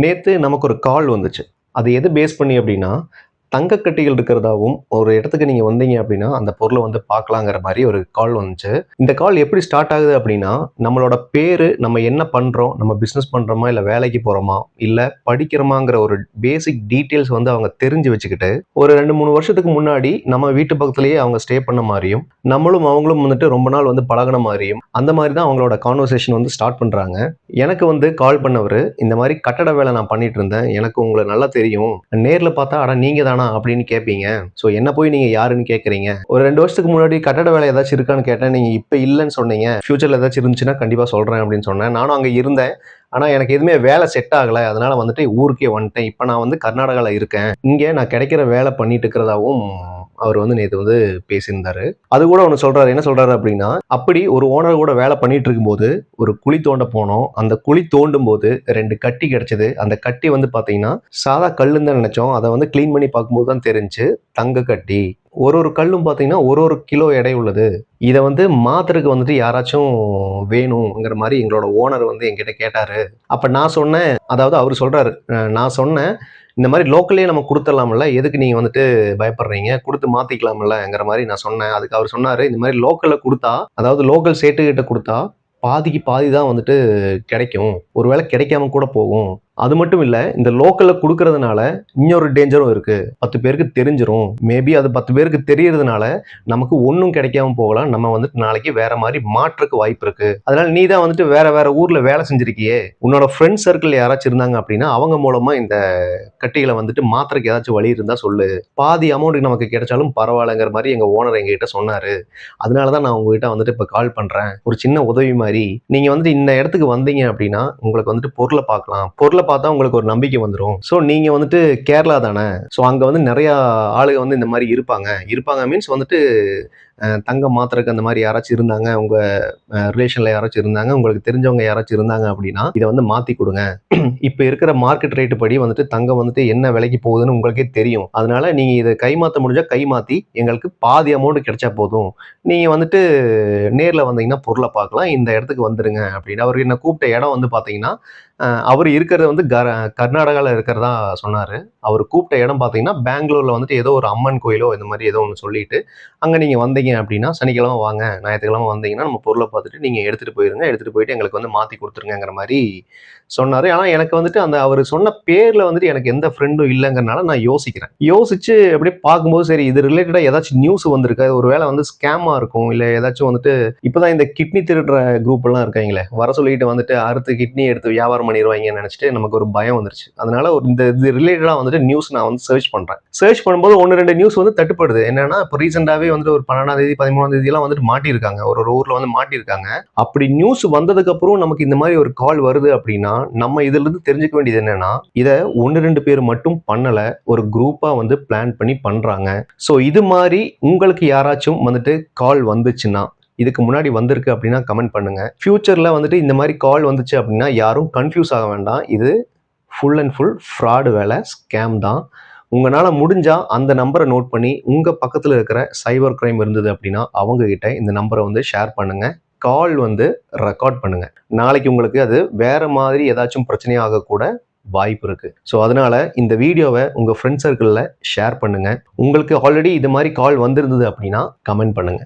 நேத்து நமக்கு ஒரு கால் வந்துச்சு. அது எத பேஸ் பண்ணி அப்டின்னா, தங்க கட்டிகள் இருக்கிறதாவும், ஒரு இடத்துக்கு நீங்க வந்தீங்க அப்டின்னா, அந்த பொருள வந்து பார்க்கலாங்கிற மாரி ஒரு கால் வந்துச்சு. இந்த கால் எப்படி ஸ்டார்ட் ஆகுது அப்டின்னா, நம்மளோட பேரு, நம்ம என்ன பண்றோம், நம்ம பிசினஸ் பண்றோமா, இல்ல வேலைக்கு போறோமா, இல்ல படிக்கிறோமாங்கிற ஒரு பேசிக் டீட்டெயில்ஸ் வந்து அவங்க தெரிஞ்சு வச்சுக்கிட்டு, ஒரு 2, 3 வருஷத்துக்கு முன்னாடி நம்ம வீட்டு பக்கத்திலேயே அவங்க ஸ்டே பண்ண மாரியும், நம்மளும் அவங்களும் வந்துட்டு ரொம்ப நாள் வந்து பழகுன மாரியும், அந்த மாரி தான் அவங்களோட கான்வர்சேஷன் வந்து ஸ்டார்ட் பண்றாங்க. எனக்கு வந்து கால் பண்ணவரு, இந்த மாரி கட்டட வேலை நான் பண்ணிட்டு இருந்தேன். எனக்கு உங்கள நல்லா தெரியும். நேர்ல பார்த்தா, "அட நீங்க தானா?" அப்படின்னு கேட்பீங்க. ஸோ என்ன போய் நீங்க யாருன்னு கேட்கிறீங்க. ஒரு 2 வருஷத்துக்கு முன்னாடி கட்டட வேலை ஏதாச்சும் இருக்கான்னு கேட்டேன். நீங்க இப்ப இல்லன்னு சொன்னீங்க. ஃபியூச்சர்ல ஏதாச்சும் இருந்துச்சுன்னா கண்டிப்பா சொல்றேன் அப்படின்னு சொன்னேன். நானும் அங்க இருந்தேன். ஆனா எனக்கு எதுவுமே வேலை செட் ஆகல. அதனால வந்துட்டு ஊருக்கே வந்துட்டேன். இப்ப நான் வந்து கர்நாடகால இருக்கேன். இங்க நான் கிடைக்கிற வேலை பண்ணிட்டு இருக்கிறதாவும் அவர் வந்து நேத்து வந்து பேசியிருந்தாரு. அது கூட ஒண்ணு சொல்றாரு. என்ன சொல்றாரு அப்படின்னா, அப்படி ஒரு ஓனர் கூட வேலை பண்ணிட்டு இருக்கும்போது, ஒரு குழி தோண்ட போனோம். அந்த குழி தோண்டும்போது 2 கட்டி கிடைச்சது. அந்த கட்டி வந்து பார்த்தீங்கன்னா, சாதா கல்லுன்னு தான் நெனைச்சோம். அத வந்து கிளீன் பண்ணி பார்க்கும்போது தான் தெரிஞ்சுச்சு, தங்க கட்டி. ஒரு ஒரு கல்லும் பார்த்தீங்கன்னா, ஒரு ஒரு கிலோ எடை உள்ளது. இத வந்து மாத்துறதுக்கு வந்துட்டு யாராச்சும் வேணுங்கிற மாரி எங்களோட ஓனர் வந்து என்கிட்ட கேட்டாரு. அப்ப நான் சொன்னேன், அதாவது அவரு சொல்றாரு. நான் சொன்னேன், இந்த மாரி லோக்கல்லயே நம்ம குடுத்துறலாம்ல. எதுக்கு நீங்க வந்துட்டு பயப்படுறீங்க? குடுத்து மாத்திக்கலாம்லங்கிற மாரி நான் சொன்னேன். அதுக்கு அவரு சொன்னாரு, இந்த மாரி லோக்கல்ல குடுத்தா, அதாவது லோக்கல் சேட்டுகிட்ட குடுத்தா, பாதிக்கு பாதி தான் வந்துட்டு கிடைக்கும். ஒரு வேள கிடைக்காம கூட போகும். அது மட்டும் இல்ல, இந்த லோக்கல்ல குடுக்கறதுனால இன்னொரு டேஞ்சரும் இருக்கு. 10 பேருக்கு தெரிஞ்சிரும். மேபி அது 10 பேருக்கு தெரியறதுனால, நமக்கு ஒண்ணும் கிடைக்காம போகலாம். நம்ம வந்துட்டு நாளைக்கு வேற மாரி மாற்றக்கு வாய்ப்பு இருக்கு. அதனால நீ தான் வந்துட்டு வேற வேற ஊர்ல வேலை செஞ்சிருக்கியே. உன்னோட ஃப்ரெண்ட் சர்க்கிள் யாராச்சும் இருந்தாங்க அப்படின்னா, அவங்க மூலமா இந்த கட்டிகள வந்துட்டு மாத்துறக்கு ஏதாச்சும் வழி இருந்தா சொல்லு. பாதி அமௌண்ட் நமக்கு கிடைச்சாலும் பரவாயில்லங்கிற மாரி எங்க ஓனர் எங்ககிட்ட சொன்னாரு. அதனால தான் நான் உங்ககிட்ட வந்துட்டு இப்ப கால் பண்றேன். ஒரு சின்ன உதவி மாரி. நீங்க வந்துட்டு இந்த இடத்துக்கு வந்தீங்க அப்படின்னா, உங்களுக்கு வந்துட்டு பொருள பார்க்கலாம். பொருள பார்த்தா உங்களுக்கு ஒரு நம்பிக்கை வந்துரும். ஸோ நீங்க வந்துட்டு கேரளா தானே. ஸோ அங்க வந்து நெறையா ஆளுக வந்து இந்த மாரி இருப்பாங்க. இருப்பாங்க மீன்ஸ் வந்துட்டு தங்கம் மாத்துறக்கு அந்த மாரி யாராச்சும் இருந்தாங்க. உங்க ரிலேஷன்ல யாராச்சும் இருந்தாங்க. உங்களுக்கு தெரிஞ்சவங்க யாராச்சும் இருந்தாங்க அப்படின்னா, இத வந்து மாத்தி குடுங்க. இப்ப இருக்கிற மார்க்கெட் ரேட் படி வந்துட்டு தங்கம் வந்துட்டு என்ன விலைக்கு போகுதுன்னு உங்களுக்கே தெரியும். அதனால நீங்க இத கைமாத்த முடிஞ்சா கைமாத்தி எங்களுக்கு பாதி அமௌண்ட் கிடைச்சா போதும். நீங்க வந்துட்டு நேர்ல வந்தீங்கன்னா பொருள பார்க்கலாம். இந்த இடத்துக்கு வந்துருங்க அப்படின்னு. அவரு என்ன கூப்பிட்ட இடம் வந்து பார்த்தீங்கன்னா, அவரு இருக்கிறது வந்து கர்நாடகால இருக்கிறதா சொன்னாரு. அவரு கூப்பிட்ட இடம் பார்த்தீங்கன்னா, பெங்களூர்ல வந்துட்டு ஏதோ ஒரு அம்மன் கோயிலோ இந்த மாரி ஏதோ ஒண்ணு சொல்லிட்டு, அங்க நீங்க வந்தீங்க அப்படின்னா, சனிக்கிழமை வாங்க, ஞாயித்துக்கிழமை வந்தீங்கன்னா நம்ம பொருள பார்த்துட்டு நீங்க எடுத்துட்டு போயிருங்க. எடுத்துட்டு போயிட்டு எங்களுக்கு வந்து மாத்தி குடுத்துருங்கங்கிற மாரி சொன்னாரு. ஆனா எனக்கு வந்துட்டு அந்த அவரு சொன்ன பேர்ல வந்துட்டு எனக்கு எந்த ஃப்ரெண்டும் இல்லங்கிறனால நான் யோசிக்கிறேன். யோசிச்சு அப்படியே பார்க்கும்போது சரி இது ரிலேட்டடா ஏதாச்சும் நியூஸ் வந்திருக்கா? ஒரு வேள வந்து ஸ்கேமா இருக்கும். இல்ல ஏதாச்சும் வந்துட்டு இப்பதான் இந்த கிட்னி திருடுற குரூப் எல்லாம் இருக்காய்ங்களே. வர சொல்லிட்டு வந்துட்டு அறுத்து கிட்னி எடுத்து வியாபாரம் பண்ணிருவாய்ங்கன்னு நெனச்சுட்டு நமக்கு ஒரு பயம் வந்துருச்சு. அதனால ஒரு இந்த இது ரிலேட்டடா வந்துட்டு நியூஸ் நான் வந்து சர்ச் பண்றேன். சர்ச் பண்ணும்போது 1, 2 நியூஸ் வந்து தட்டுப்படுது. என்னன்னா, இப்ப ரீசென்ட்டாவே வந்துட்டு ஒரு 12ஆம் தேதி, 13ஆம் தேதிலாம் வந்துட்டு மாட்டியிருக்காங்க. ஒரு ஒரு ஊர்ல வந்து மாட்டியிருக்காங்க. அப்படி நியூஸ் வந்ததுக்கு அப்புறம் நமக்கு இந்த மாரி ஒரு கால் வருது அப்படின்னா, நம்ம இதிலிருந்து தெரிஞ்சுக்க வேண்டியது என்னன்னா, இத 1, 2 பேர் மட்டும் பண்ணல. ஒரு குரூப்பா வந்து பிளான் பண்ணி பண்றாங்க. ஸோ இது மாரி உங்களுக்கு யாராச்சும் வந்துட்டு கால் வந்துச்சுன்னா, இதுக்கு முன்னாடி வந்திருக்கு அப்படின்னா கமெண்ட் பண்ணுங்க. ஃபியூச்சர்ல வந்துட்டு இந்த மாரி கால் வந்துச்சு அப்படின்னா, யாரும் கன்ஃப்யூஸ் ஆக வேண்டாம். இது ஃபுல் அண்ட் ஃபுல் ஃப்ராடு வேல, ஸ்கேம் தான். உங்கனால முடிஞ்சா அந்த நம்பர நோட் பண்ணி, உங்க பக்கத்துல இருக்கிற சைபர் கிரைம் இருந்தது அப்படின்னா, அவங்க கிட்ட இந்த நம்பர வந்து ஷேர் பண்ணுங்க. கால் வந்து ரெக்கார்ட் பண்ணுங்க. நாளைக்கு உங்களுக்கு அது வேற மாதிரி ஏதாச்சும் பிரச்சனையாக கூட வாய்ப்பு இருக்கு. ஸோ அதனால இந்த வீடியோவ உங்க ஃப்ரெண்ட் சர்க்கிள்ல ஷேர் பண்ணுங்க. உங்களுக்கு ஆல்ரெடி இது மாரி கால் வந்திருந்தது அப்படின்னா, கமெண்ட் பண்ணுங்க.